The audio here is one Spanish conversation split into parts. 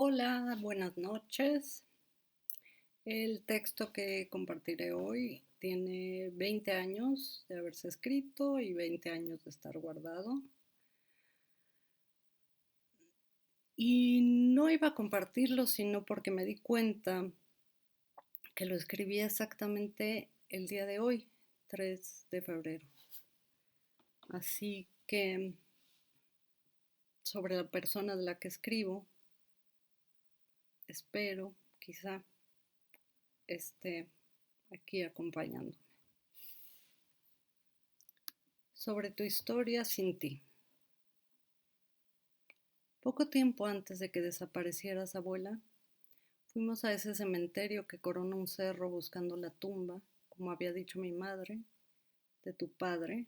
Hola, buenas noches. El texto que compartiré hoy tiene 20 años de haberse escrito y 20 años de estar guardado. Y no iba a compartirlo sino porque me di cuenta que lo escribí exactamente el día de hoy, 3 de febrero. Así que sobre la persona de la que escribo, espero quizá esté aquí acompañándome. Sobre tu historia sin ti. Poco tiempo antes de que desaparecieras, abuela, fuimos a ese cementerio que corona un cerro buscando la tumba, como había dicho mi madre, de tu padre,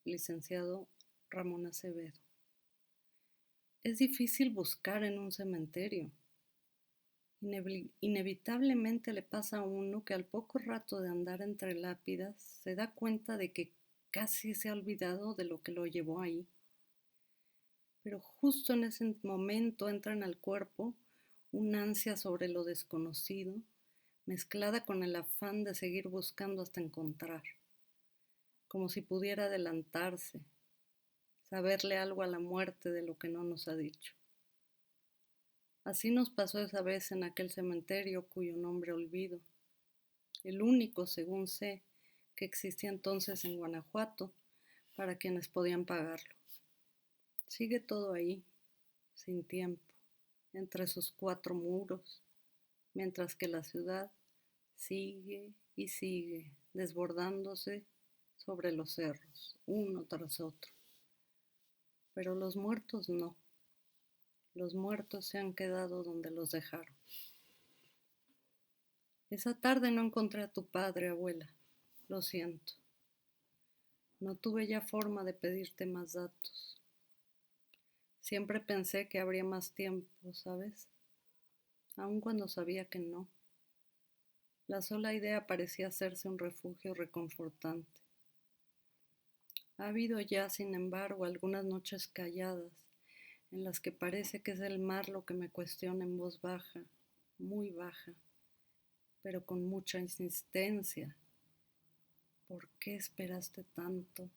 licenciado Ramón Acevedo. Es difícil buscar en un cementerio. Inevitablemente le pasa a uno que al poco rato de andar entre lápidas se da cuenta de que casi se ha olvidado de lo que lo llevó ahí. Pero justo en ese momento entra en el cuerpo una ansia sobre lo desconocido, mezclada con el afán de seguir buscando hasta encontrar, como si pudiera adelantarse, saberle algo a la muerte de lo que no nos ha dicho. Así nos pasó esa vez en aquel cementerio cuyo nombre olvido, el único, según sé, que existía entonces en Guanajuato para quienes podían pagarlo. Sigue todo ahí, sin tiempo, entre sus 4 muros, mientras que la ciudad sigue y sigue desbordándose sobre los cerros, uno tras otro. Pero los muertos no, los muertos se han quedado donde los dejaron. Esa tarde no encontré a tu padre, abuela, lo siento. No tuve ya forma de pedirte más datos. Siempre pensé que habría más tiempo, ¿sabes? Aun cuando sabía que no. La sola idea parecía hacerse un refugio reconfortante. Ha habido ya, sin embargo, algunas noches calladas en las que parece que es el mar lo que me cuestiona en voz baja, muy baja, pero con mucha insistencia. ¿Por qué esperaste tanto?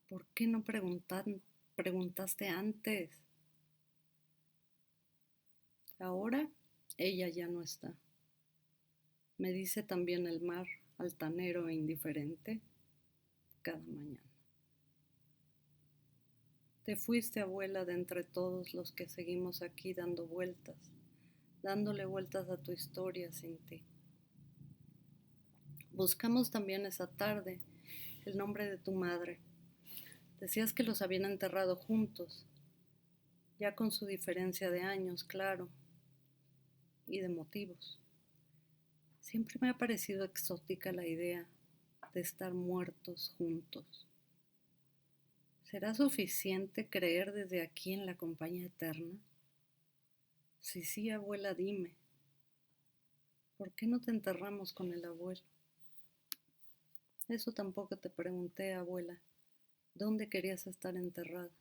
¿Por qué no preguntaste antes? Ahora ella ya no está. Me dice también el mar, altanero e indiferente, cada mañana. Te fuiste, abuela, de entre todos los que seguimos aquí dándole vueltas a tu historia sin ti. Buscamos también esa tarde el nombre de tu madre. Decías que los habían enterrado juntos, ya con su diferencia de años, claro, y de motivos. Siempre me ha parecido exótica la idea de estar muertos juntos. ¿Será suficiente creer desde aquí en la compañía eterna? Si sí, abuela, dime, ¿por qué no te enterramos con el abuelo? Eso tampoco te pregunté, abuela. ¿Dónde querías estar enterrada?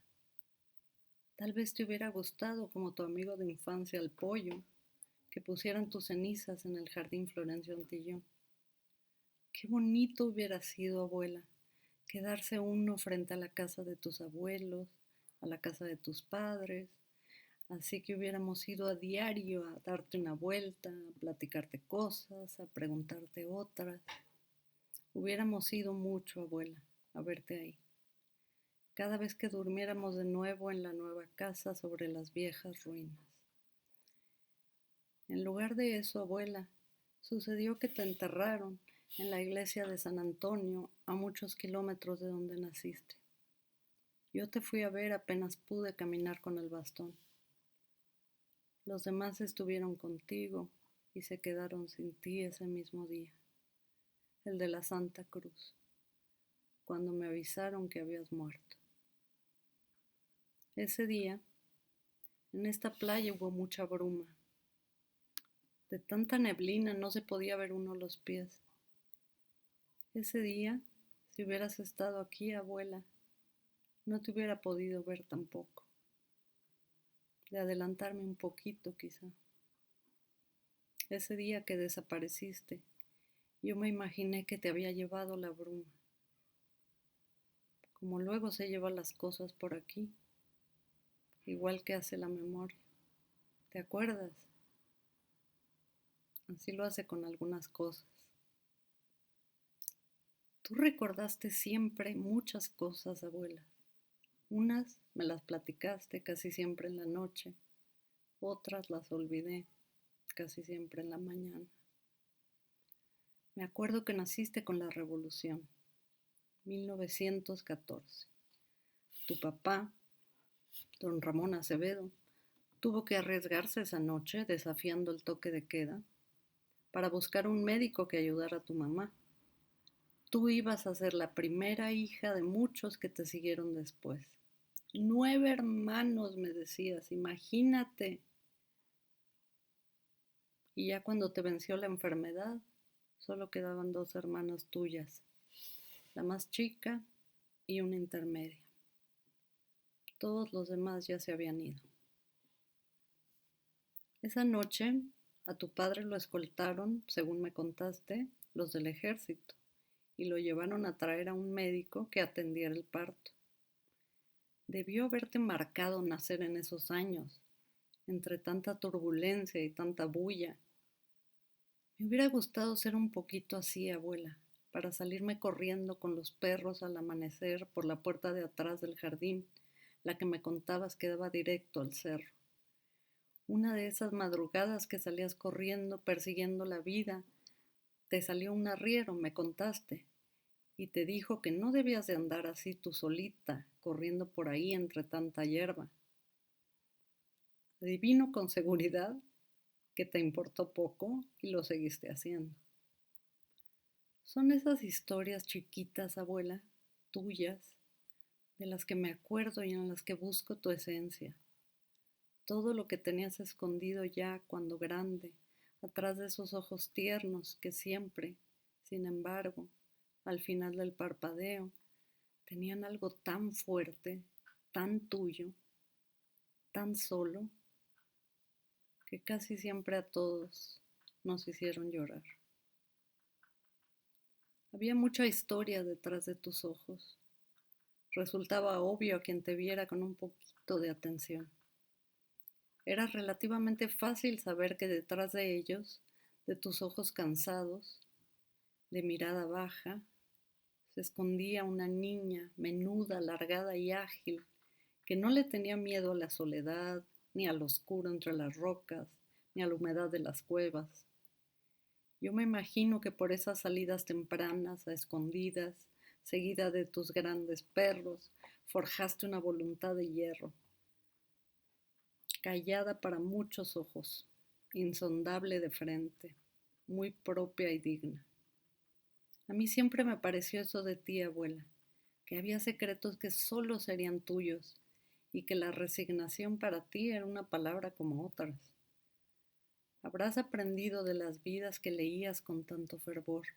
Tal vez te hubiera gustado, como tu amigo de infancia, el pollo, que pusieran tus cenizas en el jardín Florencio Antillón. Qué bonito hubiera sido, abuela, quedarse uno frente a la casa de tus abuelos, a la casa de tus padres, así que hubiéramos ido a diario a darte una vuelta, a platicarte cosas, a preguntarte otras. Hubiéramos ido mucho, abuela, a verte ahí. Cada vez que durmiéramos de nuevo en la nueva casa sobre las viejas ruinas. En lugar de eso, abuela, sucedió que te enterraron en la iglesia de San Antonio, a muchos kilómetros de donde naciste. Yo te fui a ver apenas pude caminar con el bastón. Los demás estuvieron contigo y se quedaron sin ti ese mismo día, el de la Santa Cruz, cuando me avisaron que habías muerto. Ese día, en esta playa hubo mucha bruma. De tanta neblina no se podía ver uno los pies. Ese día, si hubieras estado aquí, abuela, no te hubiera podido ver tampoco. de adelantarme un poquito quizá. Ese día que desapareciste, yo me imaginé que te había llevado la bruma, como luego se lleva las cosas por aquí, igual que hace la memoria. ¿Te acuerdas? Así lo hace con algunas cosas. Tú recordaste siempre muchas cosas, abuela. Unas me las platicaste casi siempre en la noche, otras las olvidé casi siempre en la mañana. Me acuerdo que naciste con la Revolución, 1914. Tu papá, don Ramón Acevedo, tuvo que arriesgarse esa noche desafiando el toque de queda para buscar un médico que ayudara a tu mamá. Tú ibas a ser la primera hija de muchos que te siguieron después. 9 hermanos, me decías, imagínate. Y ya cuando te venció la enfermedad, solo quedaban 2 hermanas tuyas, la más chica y una intermedia. Todos los demás ya se habían ido. Esa noche a tu padre lo escoltaron, según me contaste, los del ejército y lo llevaron a traer a un médico que atendiera el parto. Debió haberte marcado nacer en esos años, entre tanta turbulencia y tanta bulla. Me hubiera gustado ser un poquito así, abuela, para salirme corriendo con los perros al amanecer por la puerta de atrás del jardín, la que me contabas que daba directo al cerro. Una de esas madrugadas que salías corriendo, persiguiendo la vida, te salió un arriero, me contaste, y te dijo que no debías de andar así tú solita, corriendo por ahí entre tanta hierba. Adivino con seguridad que te importó poco y lo seguiste haciendo. Son esas historias chiquitas, abuela, tuyas, de las que me acuerdo y en las que busco tu esencia. Todo lo que tenías escondido ya cuando grande, atrás de esos ojos tiernos que siempre, sin embargo, al final del parpadeo, tenían algo tan fuerte, tan tuyo, tan solo, que casi siempre a todos nos hicieron llorar. Había mucha historia detrás de tus ojos. Resultaba obvio a quien te viera con un poquito de atención. Era relativamente fácil saber que detrás de ellos, de tus ojos cansados, de mirada baja, se escondía una niña menuda, alargada y ágil, que no le tenía miedo a la soledad, ni al oscuro entre las rocas, ni a la humedad de las cuevas. Yo me imagino que por esas salidas tempranas, a escondidas, seguida de tus grandes perros, forjaste una voluntad de hierro, callada para muchos ojos, insondable de frente, muy propia y digna. A mí siempre me pareció eso de ti, abuela, que había secretos que solo serían tuyos y que la resignación para ti era una palabra como otras. Habrás aprendido de las vidas que leías con tanto fervor.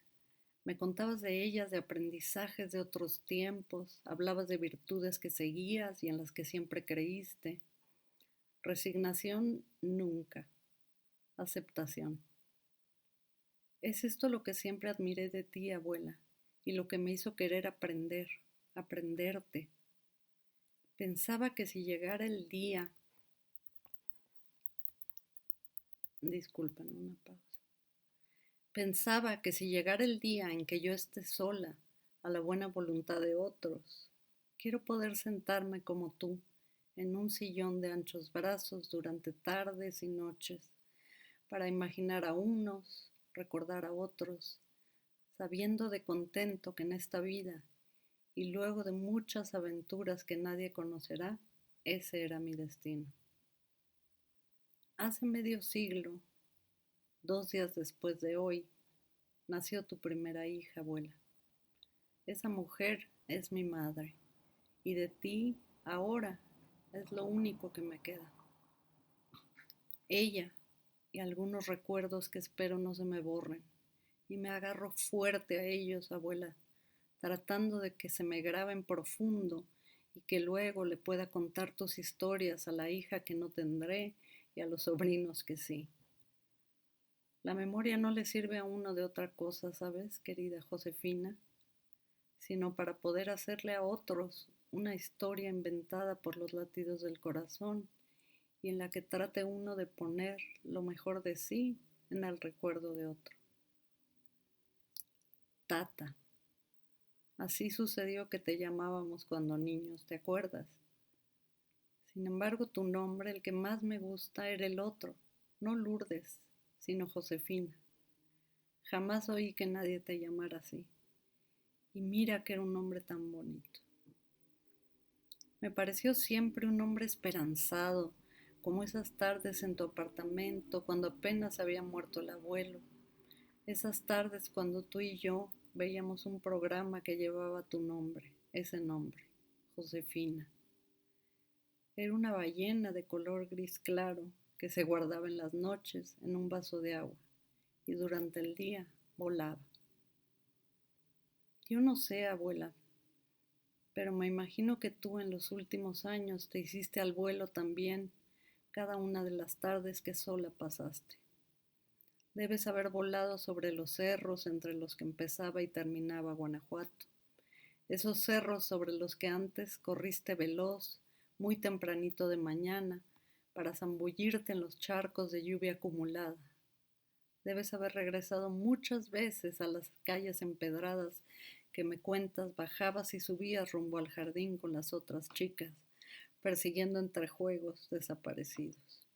Me contabas de ellas, de aprendizajes de otros tiempos, hablabas de virtudes que seguías y en las que siempre creíste. Resignación nunca, aceptación. Es esto lo que siempre admiré de ti, abuela, y lo que me hizo querer aprender, aprenderte. Pensaba que si llegara el día, disculpen, una pausa. Pensaba que si llegara el día en que yo esté sola, a la buena voluntad de otros, quiero poder sentarme como tú, en un sillón de anchos brazos durante tardes y noches, para imaginar a unos, recordar a otros, sabiendo de contento que en esta vida y luego de muchas aventuras que nadie conocerá, ese era mi destino. Hace medio siglo, 2 días después de hoy, nació tu primera hija, abuela. Esa mujer es mi madre y de ti ahora es lo único que me queda. Ella y algunos recuerdos que espero no se me borren y me agarro fuerte a ellos, abuela, tratando de que se me graben profundo y que luego le pueda contar tus historias a la hija que no tendré y a los sobrinos que sí. La memoria no le sirve a uno de otra cosa, ¿sabes, querida Josefina? Sino para poder hacerle a otros una historia inventada por los latidos del corazón y en la que trate uno de poner lo mejor de sí en el recuerdo de otro. Tata, así sucedió que te llamábamos cuando niños, ¿te acuerdas? Sin embargo, tu nombre, el que más me gusta, era el otro, no Lourdes, sino Josefina. Jamás oí que nadie te llamara así. Y mira que era un nombre tan bonito. Me pareció siempre un hombre esperanzado, como esas tardes en tu apartamento cuando apenas había muerto el abuelo, esas tardes cuando tú y yo veíamos un programa que llevaba tu nombre, ese nombre, Josefina. Era una ballena de color gris claro que se guardaba en las noches en un vaso de agua y durante el día volaba. Yo no sé, abuela, pero me imagino que tú en los últimos años te hiciste al vuelo también cada una de las tardes que sola pasaste. Debes haber volado sobre los cerros entre los que empezaba y terminaba Guanajuato, esos cerros sobre los que antes corriste veloz, muy tempranito de mañana, para zambullirte en los charcos de lluvia acumulada. Debes haber regresado muchas veces a las calles empedradas que me cuentas, bajabas y subías rumbo al jardín con las otras chicas, persiguiendo entre juegos desaparecidos.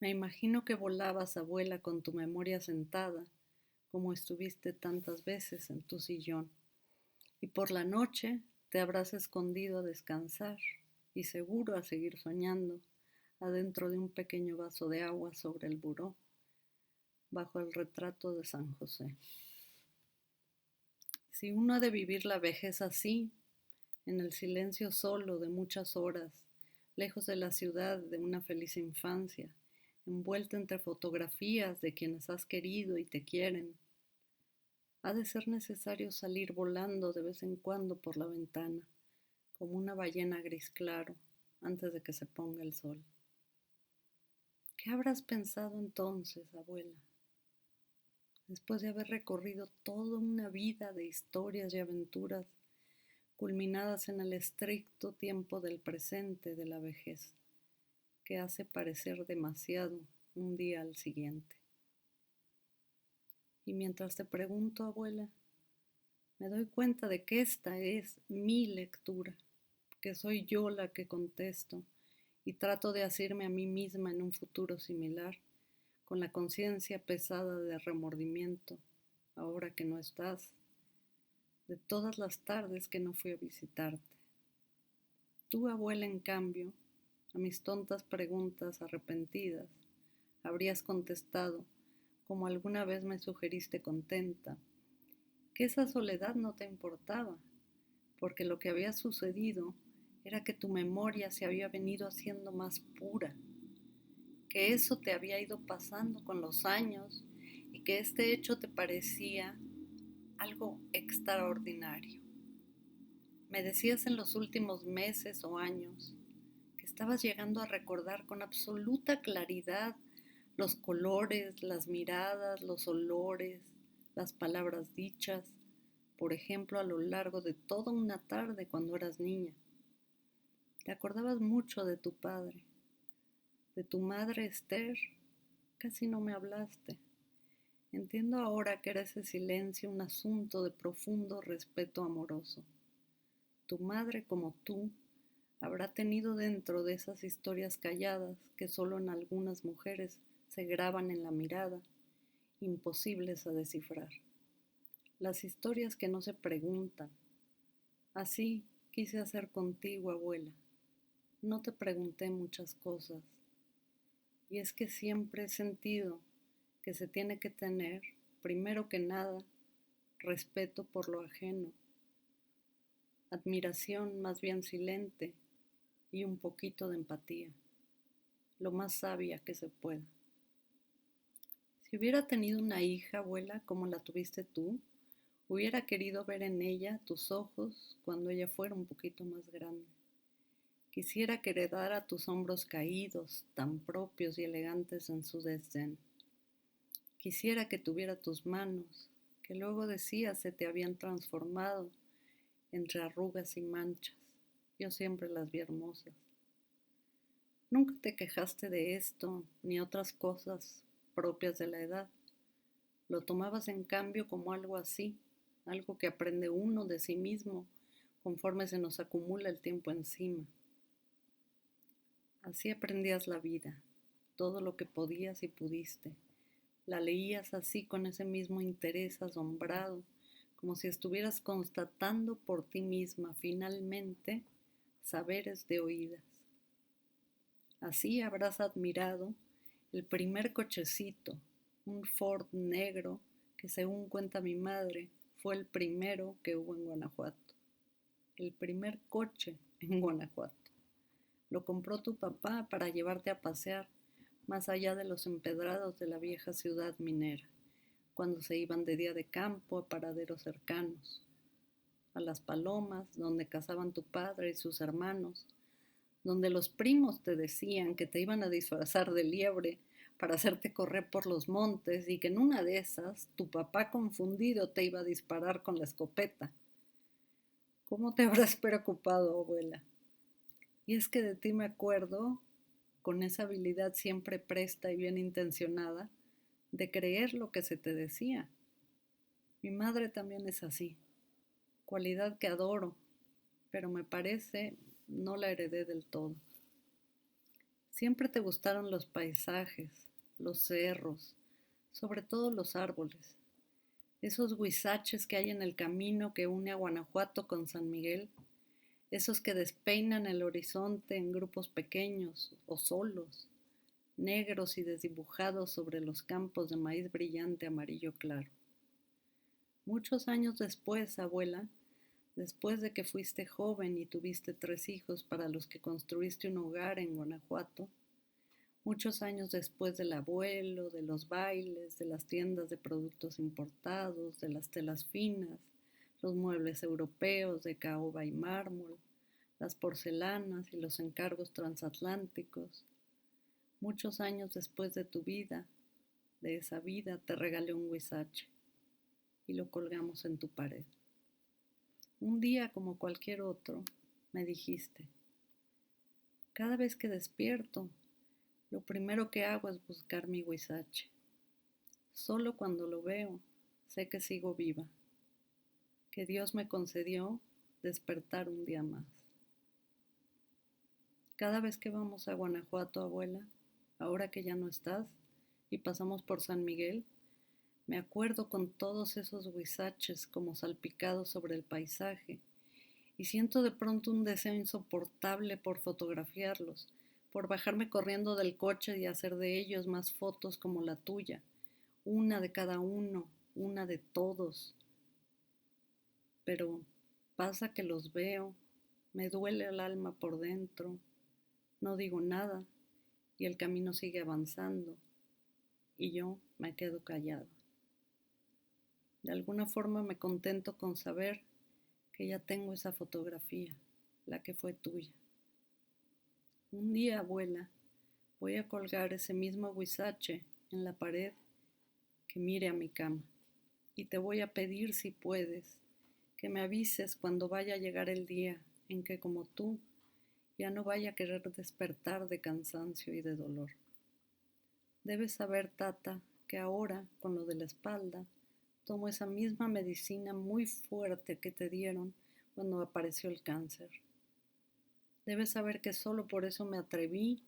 Me imagino que volabas, abuela, con tu memoria sentada, como estuviste tantas veces en tu sillón, y por la noche te habrás escondido a descansar y seguro a seguir soñando adentro de un pequeño vaso de agua sobre el buró, bajo el retrato de San José. Si uno ha de vivir la vejez así, en el silencio solo de muchas horas, lejos de la ciudad de una feliz infancia, envuelta entre fotografías de quienes has querido y te quieren, ha de ser necesario salir volando de vez en cuando por la ventana, como una ballena gris claro, antes de que se ponga el sol. ¿Qué habrás pensado entonces, abuela? Después de haber recorrido toda una vida de historias y aventuras culminadas en el estricto tiempo del presente de la vejez, que hace parecer demasiado un día al siguiente. Y mientras te pregunto, abuela, me doy cuenta de que esta es mi lectura, que soy yo la que contesto y trato de asirme a mí misma en un futuro similar, con la conciencia pesada de remordimiento, ahora que no estás, de todas las tardes que no fui a visitarte. Tu abuela, en cambio, a mis tontas preguntas arrepentidas, habrías contestado, como alguna vez me sugeriste contenta, que esa soledad no te importaba, porque lo que había sucedido era que tu memoria se había venido haciendo más pura, que eso te había ido pasando con los años y que este hecho te parecía algo extraordinario. Me decías en los últimos meses o años que estabas llegando a recordar con absoluta claridad los colores, las miradas, los olores, las palabras dichas, por ejemplo, a lo largo de toda una tarde cuando eras niña. Te acordabas mucho de tu padre, de tu madre Esther, casi no me hablaste. Entiendo ahora que era ese silencio un asunto de profundo respeto amoroso. Tu madre, como tú, habrá tenido dentro de esas historias calladas que solo en algunas mujeres se graban en la mirada, imposibles a descifrar. Las historias que no se preguntan. Así quise hacer contigo, abuela. No te pregunté muchas cosas. Y es que siempre he sentido que se tiene que tener, primero que nada, respeto por lo ajeno, admiración más bien silente y un poquito de empatía, lo más sabia que se pueda. Si hubiera tenido una hija, abuela, como la tuviste tú, Hubiera querido ver en ella tus ojos cuando ella fuera un poquito más grande. Quisiera que heredara tus hombros caídos, tan propios y elegantes en su desdén. Quisiera que tuviera tus manos, que luego decías se te habían transformado entre arrugas y manchas. Yo siempre las vi hermosas. Nunca te quejaste de esto ni otras cosas propias de la edad. Lo tomabas en cambio como algo así, algo que aprende uno de sí mismo conforme se nos acumula el tiempo encima. Así aprendías la vida, todo lo que podías y pudiste. La leías así con ese mismo interés asombrado, como si estuvieras constatando por ti misma finalmente saberes de oídas. Así habrás admirado el primer cochecito, un Ford negro que según cuenta mi madre fue el primero que hubo en Guanajuato. El primer coche en Guanajuato. Lo compró tu papá para llevarte a pasear más allá de los empedrados de la vieja ciudad minera, cuando se iban de día de campo a paraderos cercanos, a Las Palomas, donde cazaban tu padre y sus hermanos, donde los primos te decían que te iban a disfrazar de liebre para hacerte correr por los montes y que en una de esas tu papá confundido te iba a disparar con la escopeta. ¿Cómo te habrás preocupado, abuela? Y es que de ti me acuerdo, con esa habilidad siempre presta y bien intencionada, de creer lo que se te decía. Mi madre también es así, cualidad que adoro, pero me parece no la heredé del todo. Siempre te gustaron los paisajes, los cerros, sobre todo los árboles, esos huizaches que hay en el camino que une a Guanajuato con San Miguel, esos que despeinan el horizonte en grupos pequeños o solos, negros y desdibujados sobre los campos de maíz brillante amarillo claro. Muchos años después, abuela, después de que fuiste joven y tuviste 3 hijos para los que construiste un hogar en Guanajuato, muchos años después del abuelo, de los bailes, de las tiendas de productos importados, de las telas finas, los muebles europeos de caoba y mármol, las porcelanas y los encargos transatlánticos, muchos años después de tu vida, de esa vida, te regalé un huizache y lo colgamos en tu pared. Un día como cualquier otro, me dijiste, cada vez que despierto, lo primero que hago es buscar mi huizache. Solo cuando lo veo, sé que sigo viva, que Dios me concedió despertar un día más. Cada vez que vamos a Guanajuato, abuela, ahora que ya no estás, y pasamos por San Miguel, me acuerdo con todos esos huizaches como salpicados sobre el paisaje, y siento de pronto un deseo insoportable por fotografiarlos, por bajarme corriendo del coche y hacer de ellos más fotos como la tuya, una de cada uno, una de todos. Pero pasa que los veo, me duele el alma por dentro, no digo nada y el camino sigue avanzando y yo me quedo callada. De alguna forma me contento con saber que ya tengo esa fotografía, la que fue tuya. Un día, abuela, voy a colgar ese mismo huizache en la pared que mire a mi cama y te voy a pedir si puedes que me avises cuando vaya a llegar el día en que como tú ya no vaya a querer despertar de cansancio y de dolor. Debes saber, Tata, que ahora, con lo de la espalda, tomo esa misma medicina muy fuerte que te dieron cuando apareció el cáncer. Debes saber que solo por eso me atreví,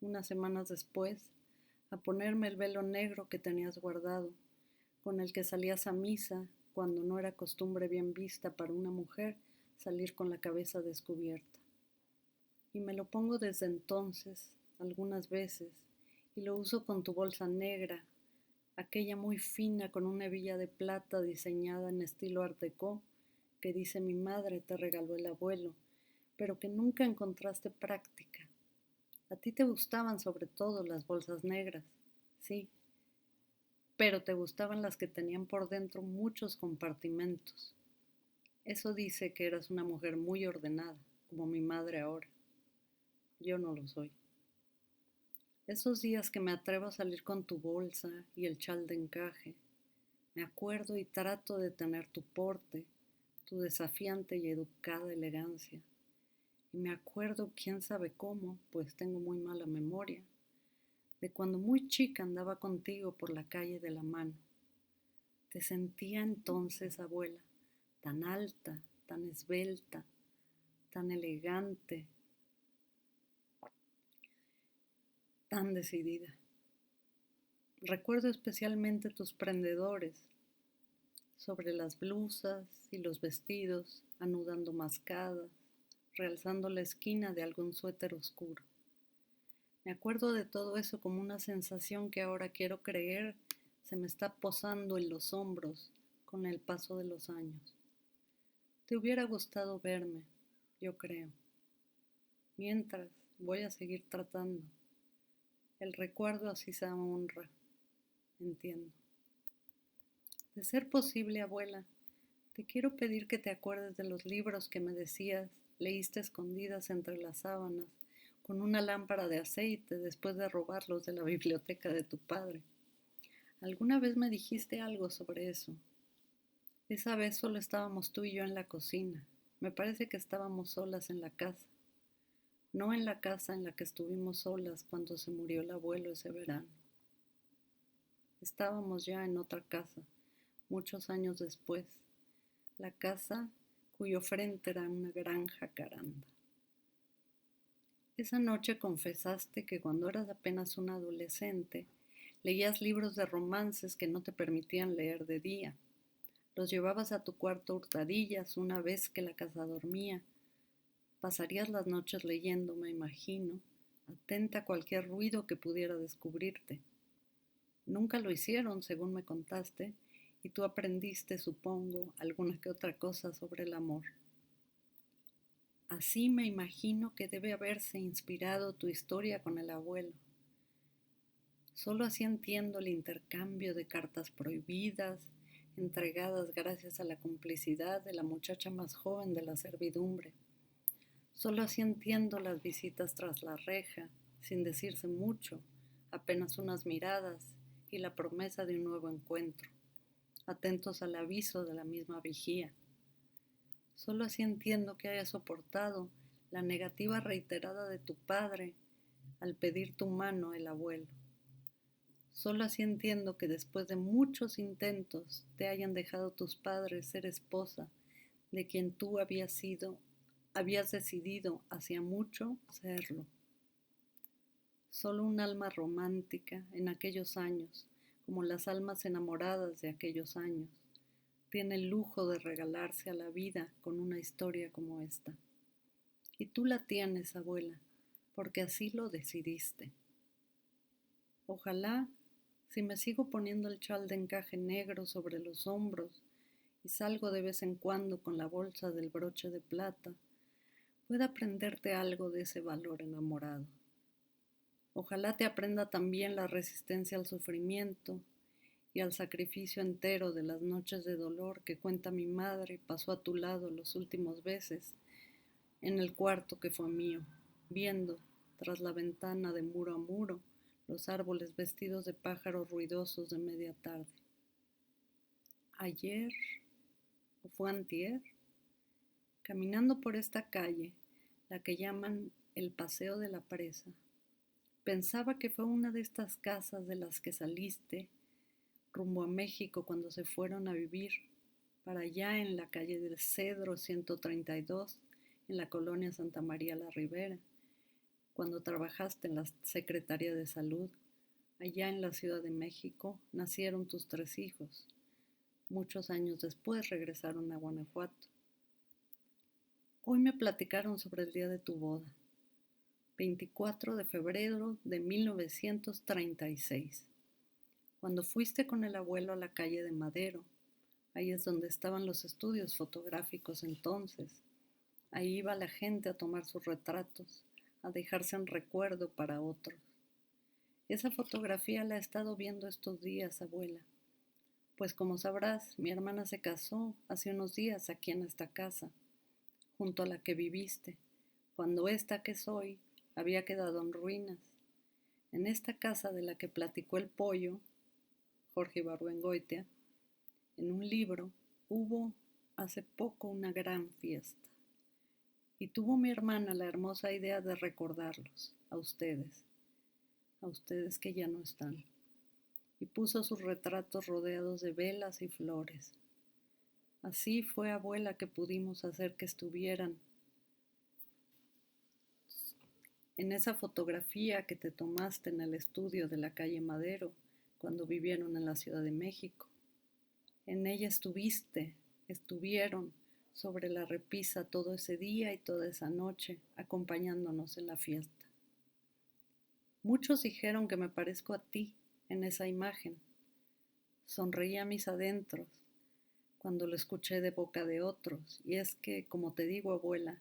unas semanas después, a ponerme el velo negro que tenías guardado, con el que salías a misa cuando no era costumbre bien vista para una mujer salir con la cabeza descubierta. Y me lo pongo desde entonces, algunas veces, y lo uso con tu bolsa negra, aquella muy fina con una hebilla de plata diseñada en estilo art déco, que dice mi madre te regaló el abuelo, pero que nunca encontraste práctica. A ti te gustaban sobre todo las bolsas negras, sí, pero te gustaban las que tenían por dentro muchos compartimentos. Eso dice que eras una mujer muy ordenada, como mi madre ahora. Yo no lo soy. Esos días que me atrevo a salir con tu bolsa y el chal de encaje, me acuerdo y trato de tener tu porte, tu desafiante y educada elegancia. Y me acuerdo, quién sabe cómo, pues tengo muy mala memoria, de cuando muy chica andaba contigo por la calle de la mano. Te sentía entonces, abuela, tan alta, tan esbelta, tan elegante, tan decidida. Recuerdo especialmente tus prendedores sobre las blusas y los vestidos, anudando mascadas, realzando la esquina de algún suéter oscuro. Me acuerdo de todo eso como una sensación que ahora quiero creer se me está posando en los hombros con el paso de los años. Te hubiera gustado verme, yo creo. Mientras, voy a seguir tratando. El recuerdo así se honra, entiendo. De ser posible, abuela, te quiero pedir que te acuerdes de los libros que me decías leíste escondidas entre las sábanas con una lámpara de aceite después de robarlos de la biblioteca de tu padre. Alguna vez me dijiste algo sobre eso. Esa vez solo estábamos tú y yo en la cocina. Me parece que estábamos solas en la casa. No en la casa en la que estuvimos solas cuando se murió el abuelo ese verano. Estábamos ya en otra casa, muchos años después, la casa cuyo frente era una gran jacaranda. Esa noche confesaste que cuando eras apenas un adolescente, leías libros de romances que no te permitían leer de día. Los llevabas a tu cuarto a hurtadillas una vez que la casa dormía. Pasarías las noches leyendo, me imagino, atenta a cualquier ruido que pudiera descubrirte. Nunca lo hicieron, según me contaste, y tú aprendiste, supongo, alguna que otra cosa sobre el amor. Así me imagino que debe haberse inspirado tu historia con el abuelo. Solo así entiendo el intercambio de cartas prohibidas, entregadas gracias a la complicidad de la muchacha más joven de la servidumbre. Solo así entiendo las visitas tras la reja, sin decirse mucho, apenas unas miradas y la promesa de un nuevo encuentro, atentos al aviso de la misma vigía. Solo así entiendo que hayas soportado la negativa reiterada de tu padre al pedir tu mano el abuelo. Solo así entiendo que después de muchos intentos te hayan dejado tus padres ser esposa de quien tú habías decidido hacía mucho serlo. Solo un alma romántica en aquellos años, como las almas enamoradas de aquellos años, tiene el lujo de regalarse a la vida con una historia como esta. Y tú la tienes, abuela, porque así lo decidiste. Ojalá, si me sigo poniendo el chal de encaje negro sobre los hombros y salgo de vez en cuando con la bolsa del broche de plata, pueda aprenderte algo de ese valor enamorado. Ojalá te aprenda también la resistencia al sufrimiento y al sacrificio entero de las noches de dolor que cuenta mi madre pasó a tu lado los últimos veces en el cuarto que fue mío, viendo, tras la ventana de muro a muro, los árboles vestidos de pájaros ruidosos de media tarde. Ayer, o fue antier, caminando por esta calle, la que llaman el Paseo de la Presa, pensaba que fue una de estas casas de las que saliste rumbo a México cuando se fueron a vivir para allá en la calle del Cedro 132, en la colonia Santa María la Ribera, cuando trabajaste en la Secretaría de Salud. Allá en la Ciudad de México nacieron tus 3 hijos. Muchos años después regresaron a Guanajuato. Hoy me platicaron sobre el día de tu boda, 24 de febrero de 1936. Cuando fuiste con el abuelo a la calle de Madero, ahí es donde estaban los estudios fotográficos entonces. Ahí iba la gente a tomar sus retratos, a dejarse en recuerdo para otros. Esa fotografía la he estado viendo estos días, abuela. Pues como sabrás, mi hermana se casó hace unos días aquí en esta casa, junto a la que viviste, cuando esta que soy había quedado en ruinas. En esta casa de la que platicó el pollo, Jorge Ibargüengoitia, en un libro, hubo hace poco una gran fiesta. Y tuvo mi hermana la hermosa idea de recordarlos, a ustedes que ya no están. Y puso sus retratos rodeados de velas y flores. Así fue, abuela, que pudimos hacer que estuvieran en esa fotografía que te tomaste en el estudio de la calle Madero cuando vivieron en la Ciudad de México. En ella estuvieron sobre la repisa todo ese día y toda esa noche, acompañándonos en la fiesta. Muchos dijeron que me parezco a ti en esa imagen. Sonreí a mis adentros cuando lo escuché de boca de otros, y es que, como te digo, abuela,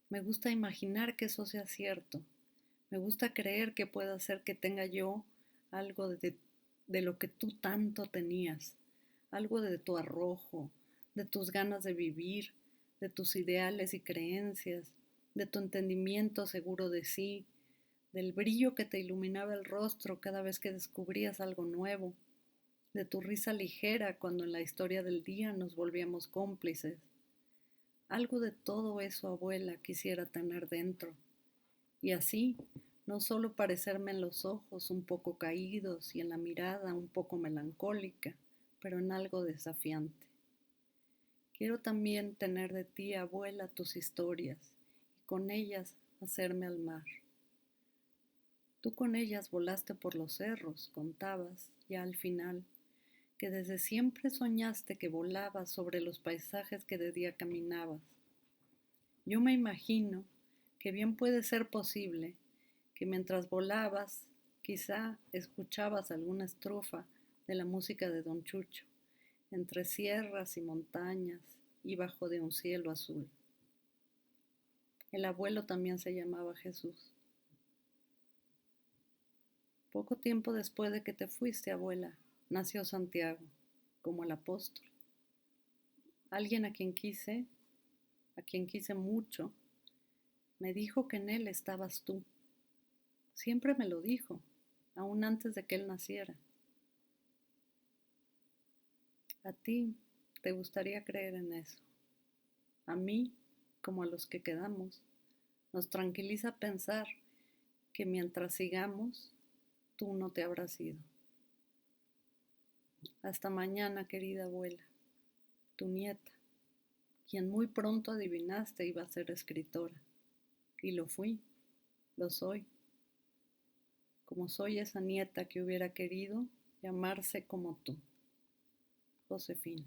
me gusta imaginar que eso sea cierto. Me gusta creer que pueda ser que tenga yo algo de lo que tú tanto tenías, algo de tu arrojo, de tus ganas de vivir, de tus ideales y creencias, de tu entendimiento seguro de sí, del brillo que te iluminaba el rostro cada vez que descubrías algo nuevo, de tu risa ligera cuando en la historia del día nos volvíamos cómplices. Algo de todo eso, abuela, quisiera tener dentro. Y así, no solo parecerme en los ojos un poco caídos y en la mirada un poco melancólica, pero en algo desafiante. Quiero también tener de ti, abuela, tus historias y con ellas hacerme al mar. Tú con ellas volaste por los cerros, contabas, ya al final, que desde siempre soñaste que volabas sobre los paisajes que de día caminabas. Yo me imagino que bien puede ser posible que mientras volabas, quizá escuchabas alguna estrofa de la música de Don Chucho, entre sierras y montañas y bajo de un cielo azul. El abuelo también se llamaba Jesús. Poco tiempo después de que te fuiste, abuela, nació Santiago, como el apóstol. Alguien a quien quise mucho, me dijo que en él estabas tú. Siempre me lo dijo, aún antes de que él naciera. A ti te gustaría creer en eso. A mí, como a los que quedamos, nos tranquiliza pensar que mientras sigamos, tú no te habrás ido. Hasta mañana, querida abuela, tu nieta, quien muy pronto adivinaste iba a ser escritora. Y lo fui, lo soy. Como soy esa nieta que hubiera querido llamarse como tú, Josefina.